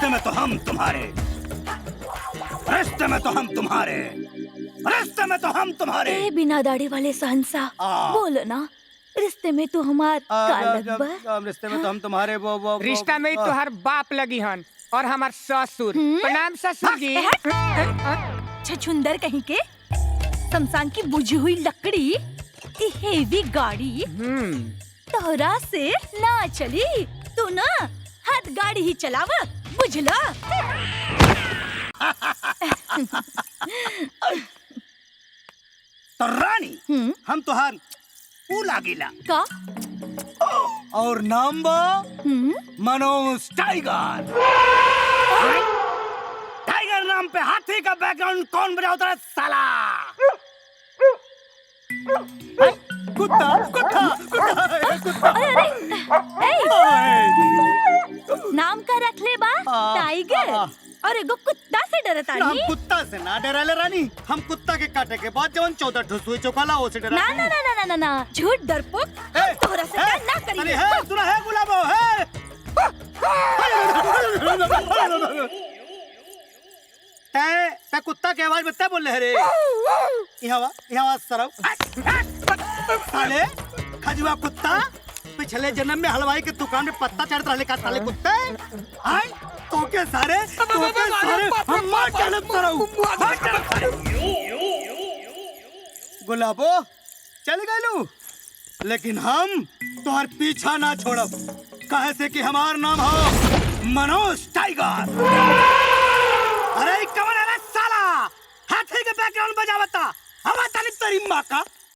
रिश्ते में तो हम तुम्हारे, रिश्ते में तो हम तुम्हारे, रिश्ते में तो हम तुम्हारे। ए बिना दाढ़ी वाले सहनसा, बोलो ना, रिश्ते में तो हमार रिश्ते में तो हम तुम्हारे वो रिश्ता में तो हर बाप लगी हन और हमार ससुर। प्रणाम ससुर जी। छछुंदर कहीं के, शमशान की बुझी हुई लकड़ी, ये हेवी गाड़ी तोहरा से ना चली। तू ना हाथ गाड़ी ही चलावा, बुझला? तो रानी हम तुहार पूला गिला का और नाम बा मनोज टाइगर। टाइगर नाम पे हाथी का बैकग्राउंड कौन बजाता है साला? कुत्ता कुत्ता कुत्ता कुत्ता। नाम का रख ले बा टाइगर, और एगो कुत्ता से डरता हम नहीं। कुत्ता से ना डराले रानी, हम कुत्ता के काटे के बाद जवन 14 ठुसुई चोकाला वो से डरा। ना ना ना ना ना ना, झूठ डरपोक, हम तोहरा से क्या ना करी। अरे है सुना है गुलाबो है। ते कुत्ता के आवाज में ते बोल रहे रे। यहाँ सरव साले खजुआ कुत्ता, पिछले जन्म में हलवाई के दुकान में पत्ता चढ़ता रहले का साले कुत्ते। आय तो के सारे हम मार चलत सरव, मार चलत। गुलाबो चल गइलू, लेकिन हम तोहर पीछा ना छोड़ब, कहे से कि हमार नाम हो मनोज टाइगर। अरे कौन है साला हाथी के बैकग्राउंड बजावता? हवा ताली तेरी माँ का।